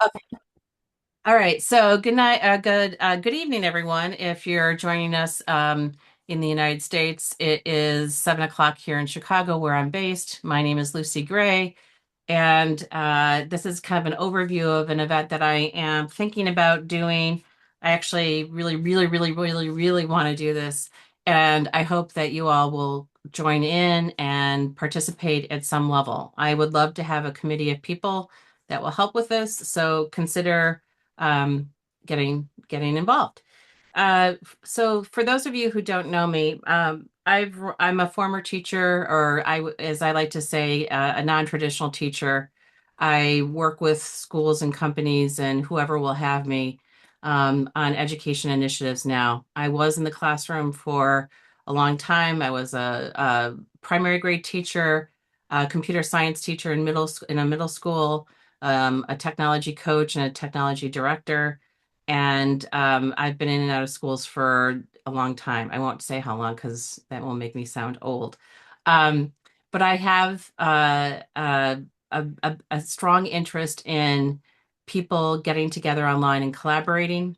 Okay. All right. So good night. Good evening, everyone. If you're joining us in the United States, it is 7 o'clock here in Chicago, where I'm based. My name is Lucy Gray, and this is kind of an overview of an event that I am thinking about doing. I actually really want to do this, and I hope that you all will join in and participate at some level. I would love to have a committee of people that will help with this, so consider um, getting involved. So for those of you who don't know me, I'm a former teacher, or as I like to say, a non-traditional teacher. I work with schools and companies and whoever will have me on education initiatives now. I was in the classroom for a long time. I was a primary grade teacher, a computer science teacher in a middle school, a technology coach and a technology director. And I've been in and out of schools for a long time. I won't say how long because that will make me sound old. Um, but I have a strong interest in people getting together online and collaborating.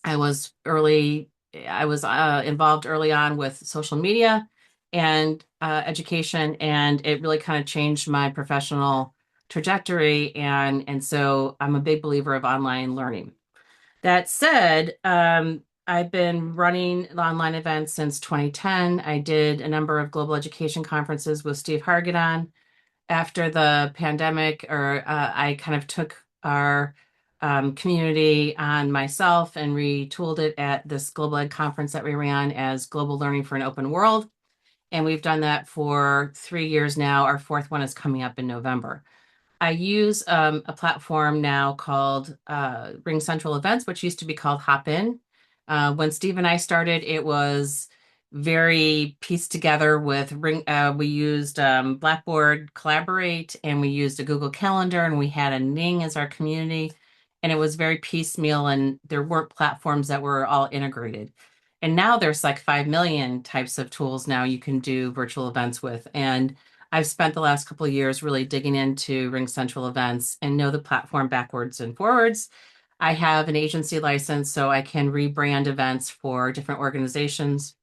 I was early, I was involved early on with social media and education, and it really kind of changed my professional trajectory. And so I'm a big believer of online learning. That said, I've been running online events since 2010. I did a number of global education conferences with Steve Hargadon. After the pandemic, I kind of took our community on myself and retooled it at this global ed conference that we ran as Global Learning for an Open World. And we've done that for 3 years now. Our fourth one is coming up in November. I use a platform now called Ring Central Events, which used to be called Hopin. When Steve and I started, it was very pieced together with Ring. We used Blackboard Collaborate, and we used a Google Calendar, and we had a Ning as our community. And it was very piecemeal, and there weren't platforms that were all integrated. And now there's like 5 million types of tools now you can do virtual events with. And I've spent the last couple of years really digging into Ring Central events and know the platform backwards and forwards. I have an agency license, so I can rebrand events for different organizations.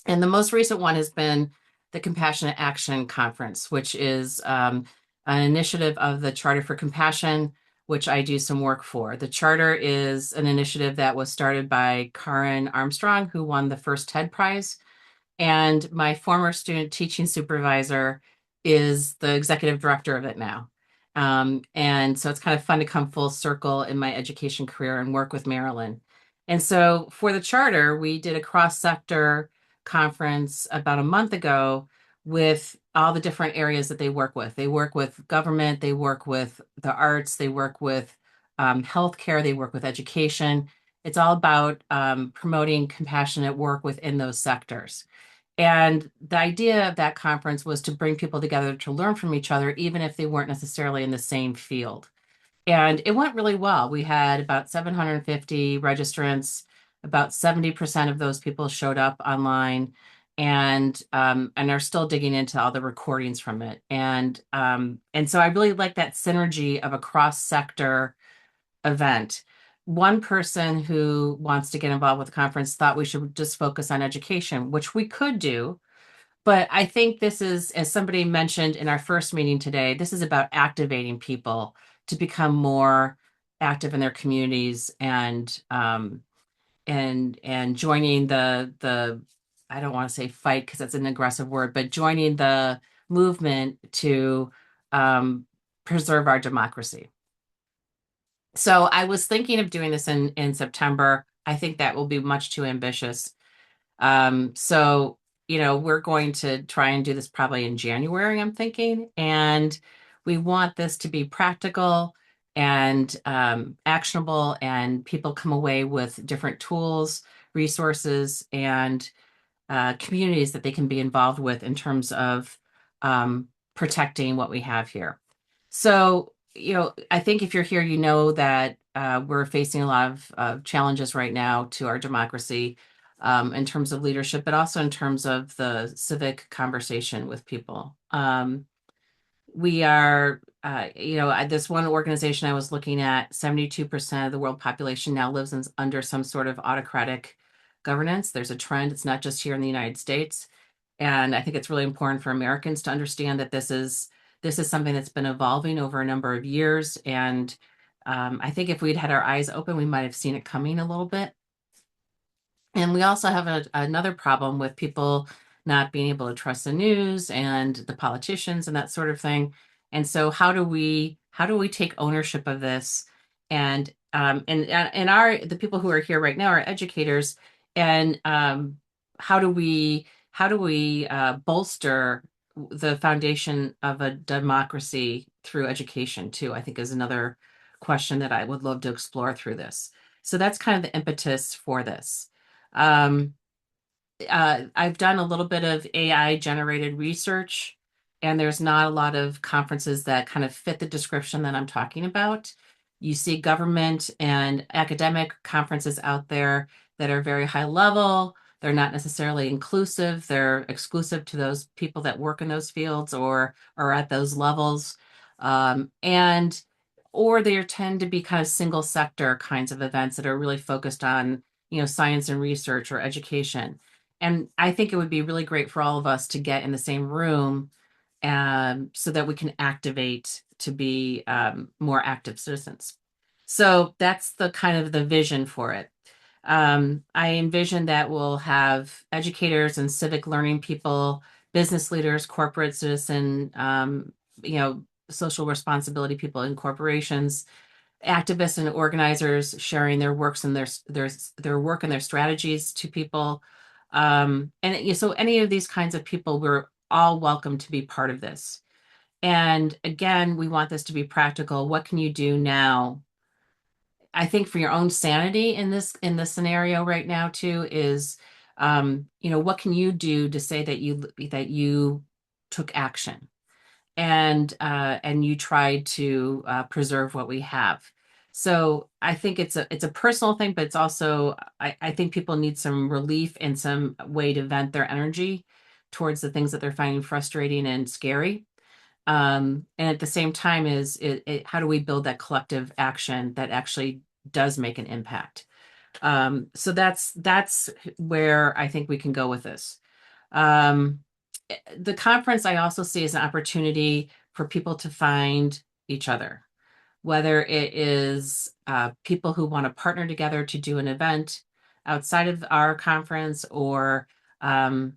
And the most recent one has been the Compassionate Action Conference, which is an initiative of the Charter for Compassion, which I do some work for. The Charter is an initiative that was started by Karen Armstrong, who won the first TED Prize, and my former student teaching supervisor is the executive director of it now. And so it's kind of fun to come full circle in my education career and work with Marilyn. And so for the charter, we did a cross-sector conference about a month ago with all the different areas that they work with. They work with government, they work with the arts, they work with healthcare, they work with education. It's all about promoting compassionate work within those sectors. And the idea of that conference was to bring people together to learn from each other, even if they weren't necessarily in the same field. And it went really well. We had about 750 registrants. About 70% of those people showed up online and are still digging into all the recordings from it. And so I really like that synergy of a cross-sector event. One person who wants to get involved with the conference thought we should just focus on education, which we could do. But I think this is, as somebody mentioned in our first meeting today, this is about activating people to become more active in their communities and joining the I don't want to say fight because that's an aggressive word, but joining the movement to preserve our democracy. So I was thinking of doing this in September. I think that will be much too ambitious. So, we're going to try and do this probably in January, I'm thinking. And we want this to be practical and actionable, and people come away with different tools, resources, and communities that they can be involved with in terms of protecting what we have here. So, I think if you're here, you know that we're facing a lot of challenges right now to our democracy in terms of leadership, but also in terms of the civic conversation with people. We are this one organization I was looking at, 72% of the world population now lives under some sort of autocratic governance. There's a trend. It's not just here in the United States. And I think it's really important for Americans to understand that this is something that's been evolving over a number of years. And I think if we'd had our eyes open, we might have seen it coming a little bit. And we also have another problem with people not being able to trust the news and the politicians and that sort of thing. And so how do we take ownership of this? And our the people who are here right now are educators. And how do we bolster the foundation of a democracy through education too, I think is another question that I would love to explore through this. So that's kind of the impetus for this. Um, I've done a little bit of AI generated research, and there's not a lot of conferences that kind of fit the description that I'm talking about. You see government and academic conferences out there that are very high level. They're not necessarily inclusive. They're exclusive to those people that work in those fields or are at those levels. And or they tend to be kind of single sector kinds of events that are really focused on, science and research or education. And I think it would be really great for all of us to get in the same room, so that we can activate to be more active citizens. So that's the kind of the vision for it. I envision that we'll have educators and civic learning people, business leaders, corporate citizen, social responsibility people in corporations, activists and organizers sharing their works and their work and their strategies to people. And so any of these kinds of people, we're all welcome to be part of this. And again, we want this to be practical. What can you do now? I think for your own sanity in this scenario right now too is, what can you do to say that you took action? And you try to preserve what we have. So I think it's a personal thing, but it's also I think people need some relief and some way to vent their energy towards the things that they're finding frustrating and scary. And at the same time, how do we build that collective action that actually does make an impact? So that's where I think we can go with this. Um, the conference I also see as an opportunity for people to find each other, whether it is people who want to partner together to do an event outside of our conference or um,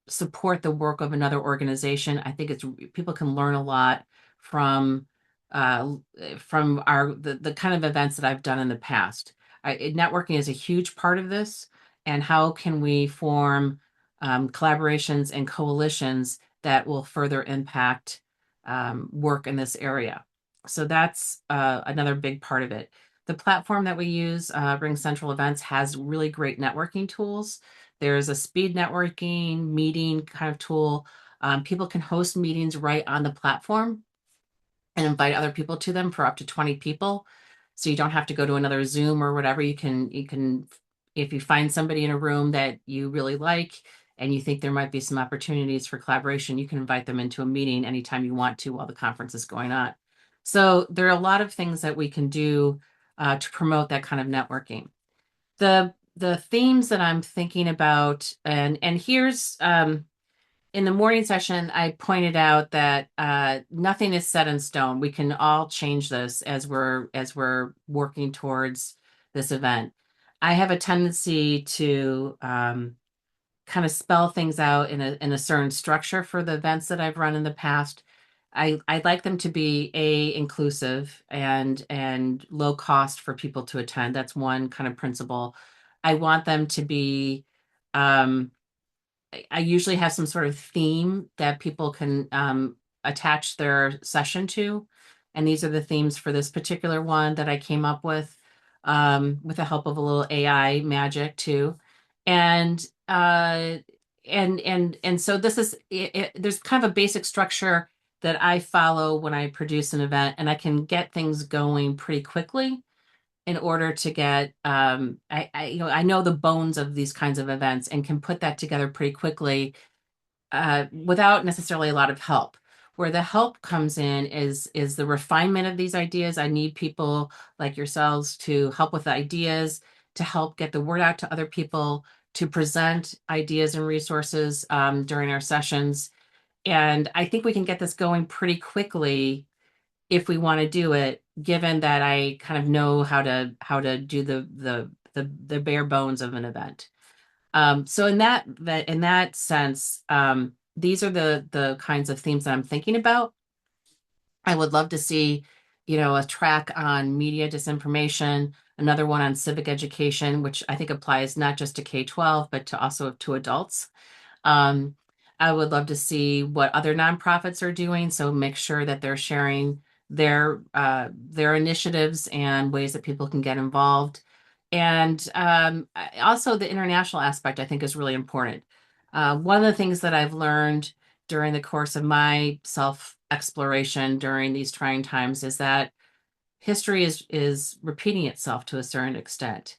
support the work of another organization. I think it's people can learn a lot from uh, from the kind of events that I've done in the past. Networking is a huge part of this, and how can we form collaborations and coalitions that will further impact work in this area. So that's another big part of it. The platform that we use, Ring Central Events, has really great networking tools. There's a speed networking meeting kind of tool. People can host meetings right on the platform and invite other people to them for up to 20 people. So you don't have to go to another Zoom or whatever. You can, if you find somebody in a room that you really like and you think there might be some opportunities for collaboration, you can invite them into a meeting anytime you want to while the conference is going on. So there are a lot of things that we can do to promote that kind of networking. The themes that I'm thinking about, and here's in the morning session, I pointed out that nothing is set in stone. We can all change this as we're working towards this event. I have a tendency to kind of spell things out in a certain structure for the events that I've run in the past. I'd like them to be inclusive and low cost for people to attend. That's one kind of principle. I want them to be I usually have some sort of theme that people can attach their session to. And these are the themes for this particular one that I came up with the help of a little AI magic too. And and so this is there's kind of a basic structure that I follow when I produce an event, and I can get things going pretty quickly in order to get I know the bones of these kinds of events and can put that together pretty quickly without necessarily a lot of help. Where the help comes in is the refinement of these ideas. I need people like yourselves to help with the ideas, to help get the word out to other people, to present ideas and resources during our sessions. And I think we can get this going pretty quickly if we want to do it, given that I kind of know how to do the bare bones of an event. So in that sense, these are the kinds of themes that I'm thinking about. I would love to see, a track on media disinformation, another one on civic education, which I think applies not just to K-12, but to also to adults. Um, I would love to see what other nonprofits are doing, so make sure that they're sharing their initiatives and ways that people can get involved. And also the international aspect, I think, is really important. One of the things that I've learned during the course of my self exploration during these trying times is that history is repeating itself to a certain extent.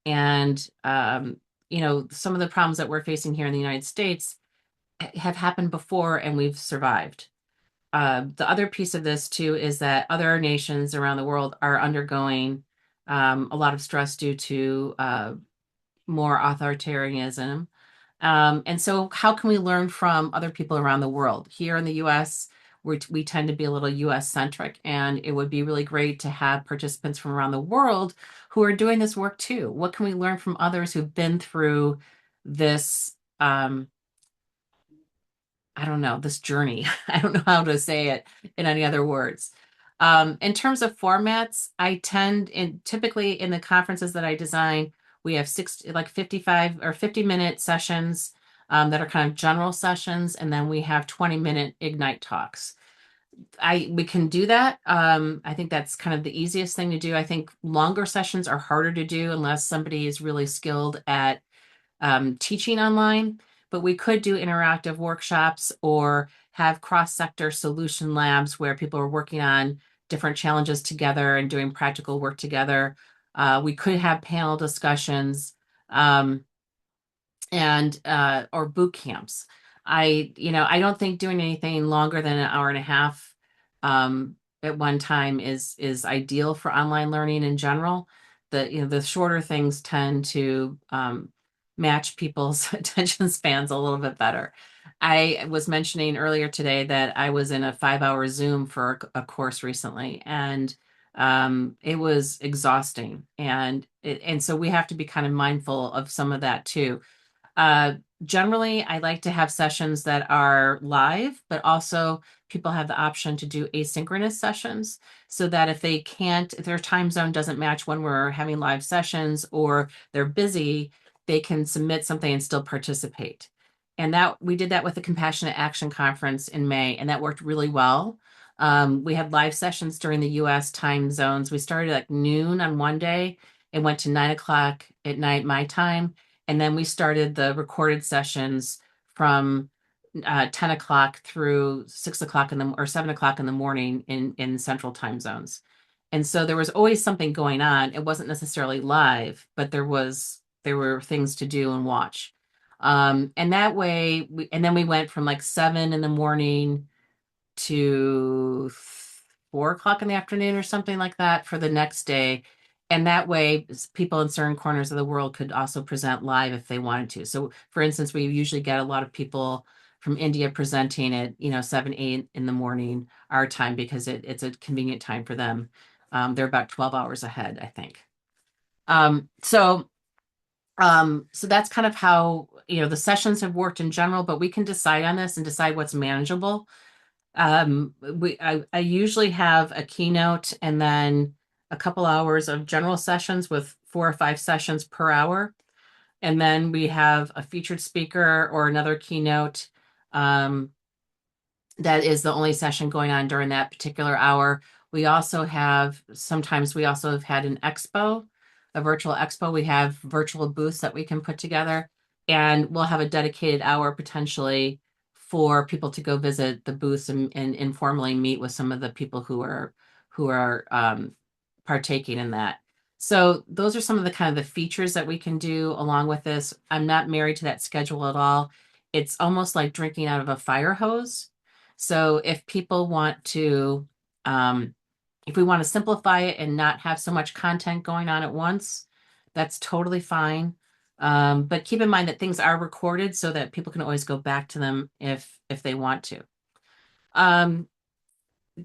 And some of the problems that we're facing here in the United States have happened before and we've survived. The other piece of this too is that other nations around the world are undergoing a lot of stress due to more authoritarianism. And so, how can we learn from other people around the world? Here in the US, we tend to be a little US centric, and it would be really great to have participants from around the world who are doing this work too. What can we learn from others who've been through this? I don't know, this journey. I don't know how to say it in any other words. In terms of formats, I tend in typically in the conferences that I design, we have 55 or 50-minute sessions that are kind of general sessions, and then we have 20-minute Ignite talks. We can do that. I think that's kind of the easiest thing to do. I think longer sessions are harder to do unless somebody is really skilled at teaching online, but we could do interactive workshops or have cross-sector solution labs where people are working on different challenges together and doing practical work together. We could have panel discussions. And or boot camps. I don't think doing anything longer than an hour and a half at one time is ideal for online learning in general. The shorter things tend to match people's attention spans a little bit better. I was mentioning earlier today that I was in a 5-hour Zoom for a course recently, and it was exhausting. And so we have to be kind of mindful of some of that too. uh, Generally, I like to have sessions that are live, but also people have the option to do asynchronous sessions so that if their time zone doesn't match when we're having live sessions or they're busy, they can submit something and still participate. And that we did that with the Compassionate Action Conference in May, and that worked really well. We had live sessions during the US time zones. We started at noon on one day and went to 9 o'clock at night, my time, and then we started the recorded sessions from 10 o'clock through 6 o'clock or 7 o'clock in the morning in central time zones. And so there was always something going on. It wasn't necessarily live, but there were things to do and watch. And that way and then we went from like 7 in the morning to 4 o'clock in the afternoon or something like that for the next day. And that way, people in certain corners of the world could also present live if they wanted to. So, for instance, we usually get a lot of people from India presenting at 7, 8 in the morning our time because it's a convenient time for them. They're about 12 hours ahead, I think. Um, so so that's kind of how the sessions have worked in general, but we can decide on this and decide what's manageable. I usually have a keynote and then a couple hours of general sessions with 4 or 5 sessions per hour. And then we have a featured speaker or another keynote. That is the only session going on during that particular hour. Sometimes we also have had an expo, a virtual expo. We have virtual booths that we can put together, and we'll have a dedicated hour potentially for people to go visit the booths and informally meet with some of the people who are partaking in that. So those are some of the kind of the features that we can do along with this. I'm not married to that schedule at all. It's almost like drinking out of a fire hose. So if people want to, um, if we want to simplify it and not have so much content going on at once, that's totally fine. But keep in mind that things are recorded so that people can always go back to them if they want to. Um,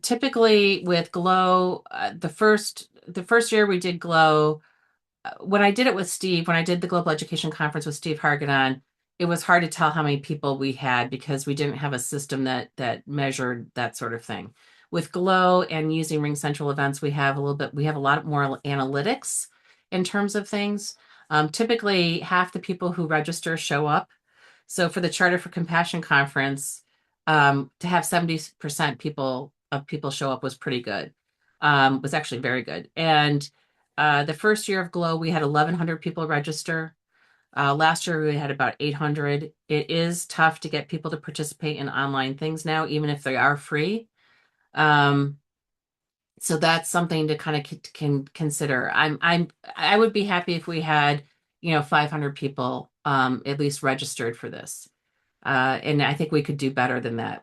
Typically with Glow, the first year we did Glow, when I did it with Steve, when I did the Global Education Conference with Steve Hargadon, it was hard to tell how many people we had because we didn't have a system that measured that sort of thing. With Glow and using Ring Central events, we have a lot more analytics in terms of things. Typically, half the people who register show up. So for the Charter for Compassion conference, to have 70% people show up was pretty good. Was actually very good. And the first year of Glow, we had 1,100 people register. Last year, we had about 800. It is tough to get people to participate in online things now, even if they are free. Um, so that's something to kind of can consider. I would be happy if we had, 500 people at least registered for this. And I think we could do better than that.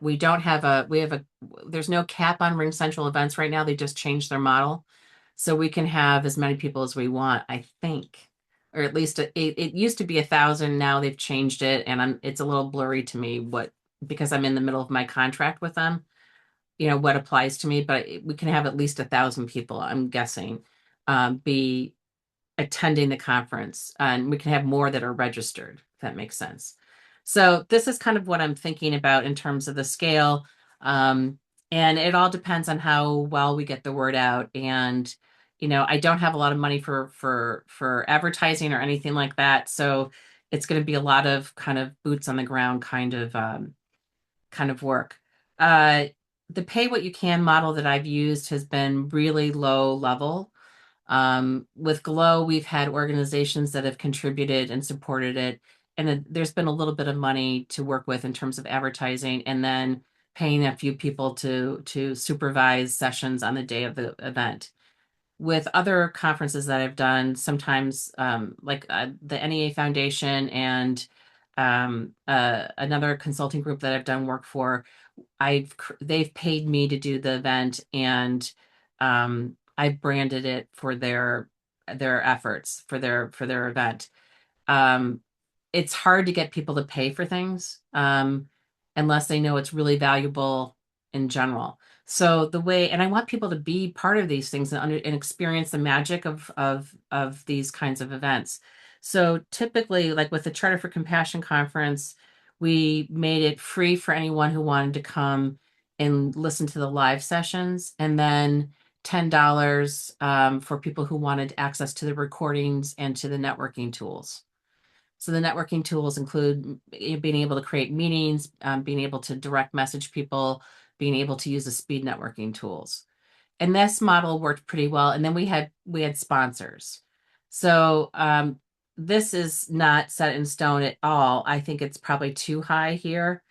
There's no cap on Ring Central events right now. They just changed their model. So we can have as many people as we want, I think. Or at least it used to be 1,000. Now they've changed it. And it's a little blurry to me because I'm in the middle of my contract with them, what applies to me, but we can have at least 1,000 people, I'm guessing, be attending the conference, and we can have more that are registered, if that makes sense. So this is kind of what I'm thinking about in terms of the scale. Um, and it all depends on how well we get the word out. And, I don't have a lot of money for advertising or anything like that. So it's going to be a lot of kind of boots on the ground kind of work. Uh, the pay what you can model that I've used has been really low level. With Glow, we've had organizations that have contributed and supported it, and there's been a little bit of money to work with in terms of advertising, and then paying a few people to supervise sessions on the day of the event. With other conferences that I've done, sometimes like the NEA Foundation and another consulting group that I've done work for, they've paid me to do the event, and I branded it for their efforts for their event. Um, it's hard to get people to pay for things unless they know it's really valuable in general. So and I want people to be part of these things and experience the magic of these kinds of events. So typically, like with the Charter for Compassion conference, we made it free for anyone who wanted to come and listen to the live sessions, and then $10 for people who wanted access to the recordings and to the networking tools. So the networking tools include being able to create meetings, being able to direct message people, being able to use the speed networking tools. And this model worked pretty well. And then we had sponsors. So this is not set in stone at all. I think it's probably too high here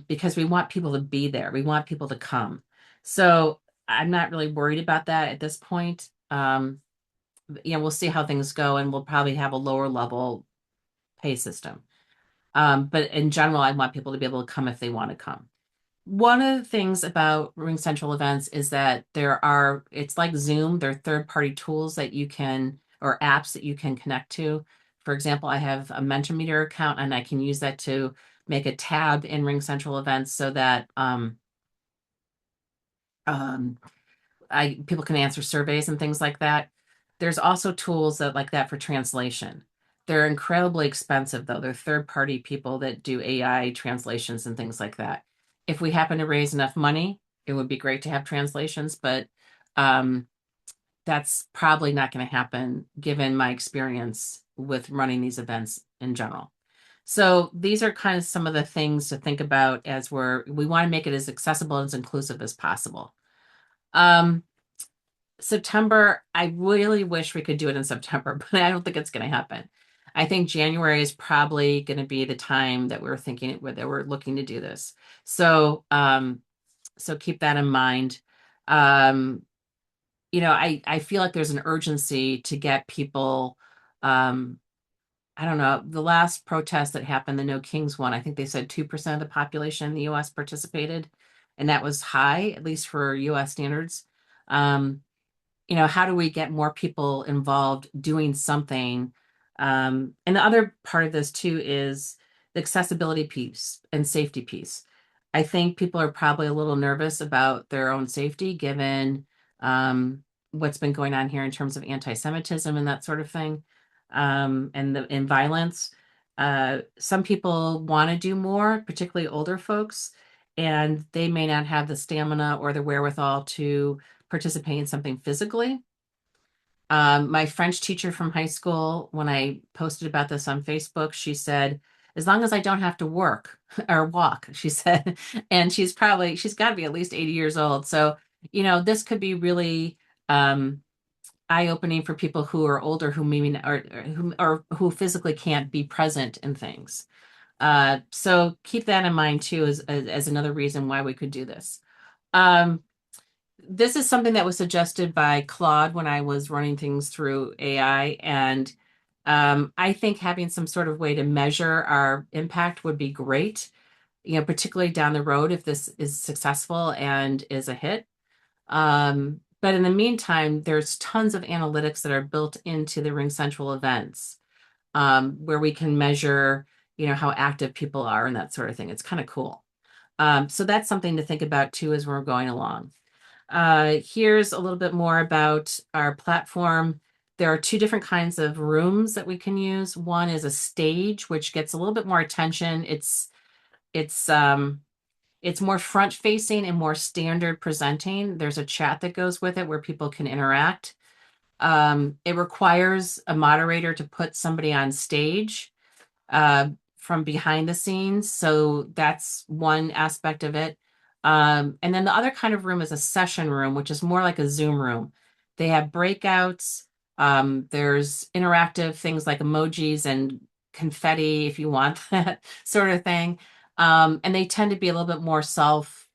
because we want people to be there. We want people to come. So I'm not really worried about that at this point. We'll see how things go, and we'll probably have a lower level pay system. But in general, I want people to be able to come if they want to come. One of the things about Ring Central events is that it's like Zoom, there are third-party tools that you can, or apps that you can connect to. For example, I have a Mentimeter account, and I can use that to make a tab in Ring Central events so that um, people can answer surveys and things like that. There's also tools like that for translation. They're incredibly expensive though. They're third-party people that do AI translations and things like that. If we happen to raise enough money, it would be great to have translations, but um, that's probably not going to happen given my experience with running these events in general. So these are kind of some of the things to think about as we want to make it as accessible and as inclusive as possible. Um, September, I really wish we could do it in September, but I don't think it's going to happen. I think January is probably going to be the time that we're looking to do this. So keep that in mind. Um, I feel like there's an urgency to get people, um, I don't know, the last protest that happened, the No Kings one, I think they said 2% of the population in the US participated. and that was high, at least for US standards. Um, how do we get more people involved doing something? And the other part of this too is the accessibility piece and safety piece. I think people are probably a little nervous about their own safety given what's been going on here in terms of anti-Semitism and that sort of thing, and violence. Some people want to do more, particularly older folks, and they may not have the stamina or the wherewithal to participate in something physically. My French teacher from high school, when I posted about this on Facebook, she said, as long as I don't have to work or walk, she said, and she's got to be at least 80 years old. So, this could be really um, eye-opening for people who are older, who maybe or who physically can't be present in things. So keep that in mind too, as another reason why we could do this. Um, this is something that was suggested by Claude when I was running things through AI. And I think having some sort of way to measure our impact would be great, particularly down the road if this is successful and is a hit. But in the meantime, there's tons of analytics that are built into the Ring Central events, where we can measure, how active people are and that sort of thing. It's kind of cool. So that's something to think about too as we're going along. Here's a little bit more about our platform. There are two different kinds of rooms that we can use. One is a stage, which gets a little bit more attention. It's more front facing and more standard presenting. There's a chat that goes with it where people can interact. It requires a moderator to put somebody on stage uh, from behind the scenes. So that's one aspect of it. And then the other kind of room is a session room, which is more like a Zoom room. They have breakouts. There's interactive things like emojis and confetti, if you want that sort of thing. And they tend to be a little bit more self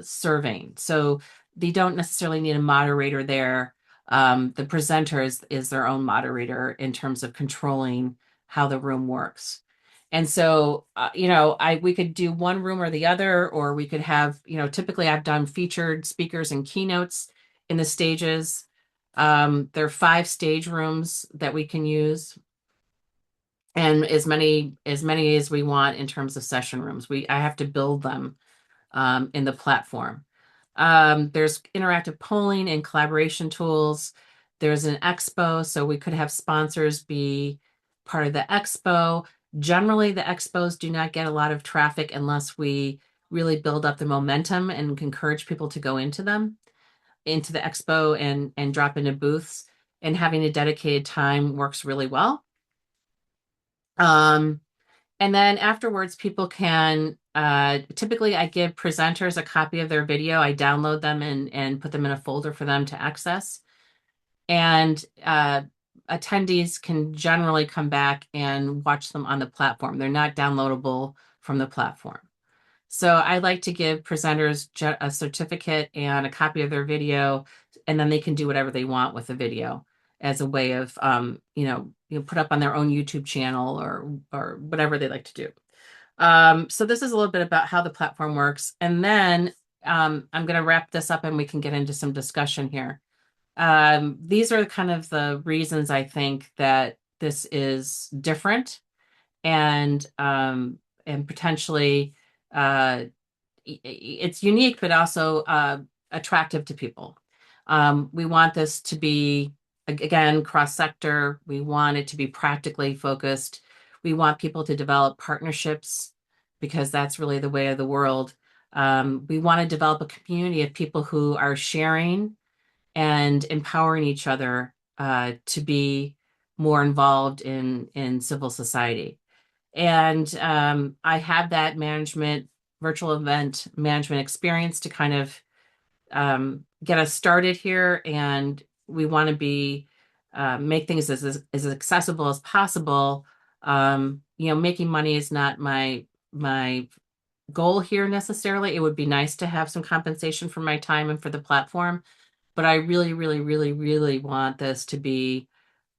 serving. So they don't necessarily need a moderator there. The presenter is their own moderator in terms of controlling how the room works. And so, we could do one room or the other, or we could have, typically I've done featured speakers and keynotes in the stages. There are 5 stage rooms that we can use, and as many as we want in terms of session rooms. I have to build them in the platform. There's interactive polling and collaboration tools. There's an expo, so we could have sponsors be part of the expo. Generally, the expos do not get a lot of traffic unless we really build up the momentum and encourage people to go into the expo and drop into booths. And having a dedicated time works really well. Um, and then afterwards, people can typically I give presenters a copy of their video. I download them and put them in a folder for them to access. And attendees can generally come back and watch them on the platform. They're not downloadable from the platform. So I like to give presenters a certificate and a copy of their video, and then they can do whatever they want with the video as a way of, put up on their own YouTube channel or whatever they like to do. So this is a little bit about how the platform works, and then I'm going to wrap this up, and we can get into some discussion here. These are kind of the reasons I think that this is different and potentially uh, it's unique, but also attractive to people. We want this to be, again, cross-sector. We want it to be practically focused. We want people to develop partnerships because that's really the way of the world. We want to develop a community of people who are sharing and empowering each other to be more involved in civil society. And I have that virtual event management experience to kind of get us started here. And we want to make things as accessible as possible. Making money is not my goal here necessarily. It would be nice to have some compensation for my time and for the platform, but I really, really, really, really want this to be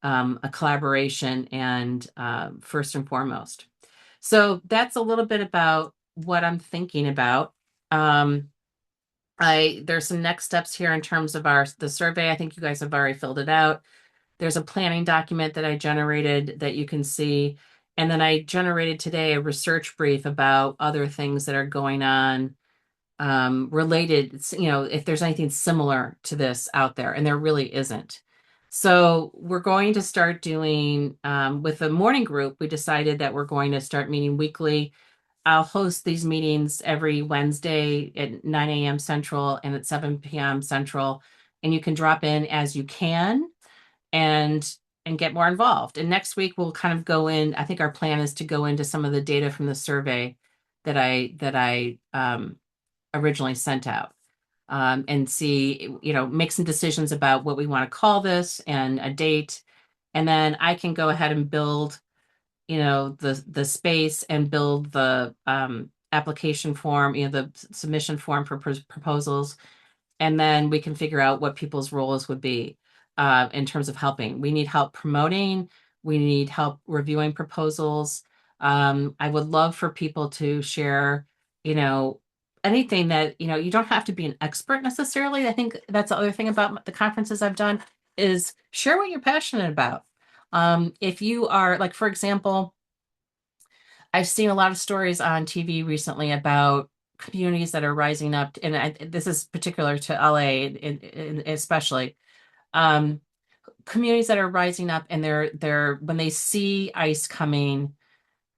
a collaboration and first and foremost. So that's a little bit about what I'm thinking about. There's some next steps here in terms of the survey. I think you guys have already filled it out. There's a planning document that I generated that you can see. And then I generated today a research brief about other things that are going on, related, if there's anything similar to this out there, and there really isn't. So we're going to start doing, with the morning group, we decided that we're going to start meeting weekly. I'll host these meetings every Wednesday at 9 a.m. Central and at 7 p.m. Central. And you can drop in as you can and get more involved. And next week we'll kind of go in. I think our plan is to go into some of the data from the survey that I originally sent out, and see, make some decisions about what we want to call this and a date. And then I can go ahead and build, the space and build the application form, the submission form for proposals, and then we can figure out what people's roles would be, in terms of helping. We need help promoting. We need help reviewing proposals. I would love for people to share, you know, anything that, you don't have to be an expert necessarily. I think that's the other thing about the conferences I've done is share what you're passionate about. If you are, like, for example, I've seen a lot of stories on TV recently about communities that are rising up, and this is particular to LA, especially, um, communities that are rising up, and they're when they see ICE coming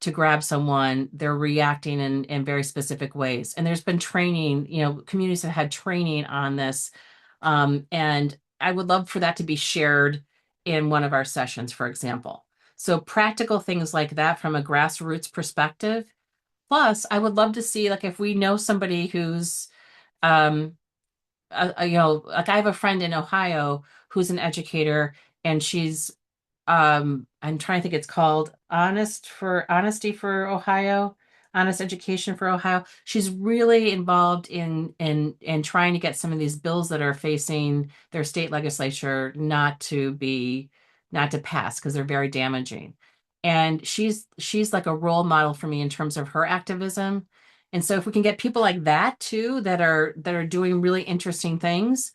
to grab someone, they're reacting in very specific ways. And there's been training, communities have had training on this, and I would love for that to be shared in one of our sessions, for example. So practical things like that from a grassroots perspective. Plus, I would love to see, like, if we know somebody who's, um, like, I have a friend in Ohio who's an educator, and she's, I'm trying to think, it's called Honesty for Ohio, Honest Education for Ohio. She's really involved in trying to get some of these bills that are facing their state legislature not to pass because they're very damaging. And she's like a role model for me in terms of her activism. And so if we can get people like that too that are doing really interesting things,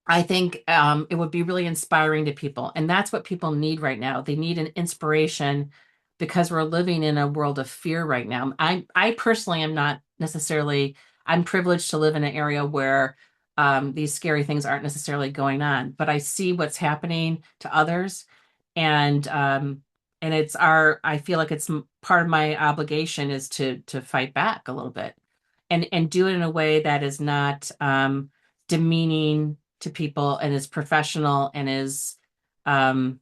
I think, it would be really inspiring to people. And that's what people need right now. They need an inspiration because we're living in a world of fear right now. I personally am not necessarily, I'm privileged to live in an area where, these scary things aren't necessarily going on, but I see what's happening to others. And, I feel like part of my obligation is to fight back a little bit and do it in a way that is not, demeaning to people and is professional and is, um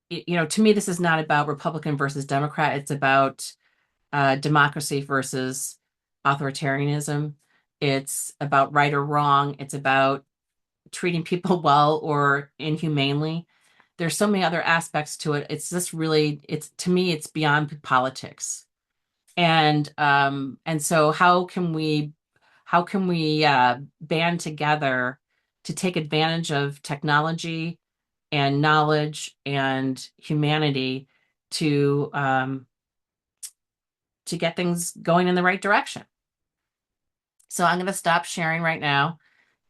to me, this is not about Republican versus Democrat. It's about, democracy versus authoritarianism. It's about right or wrong. It's about treating people well or inhumanely. There's so many other aspects to it. It's just really, it's to me, it's beyond politics. And so how can we band together to take advantage of technology and knowledge and humanity to, to get things going in the right direction. So I'm going to stop sharing right now,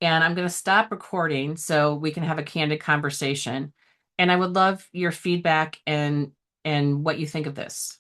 and I'm going to stop recording so we can have a candid conversation. And I would love your feedback and what you think of this.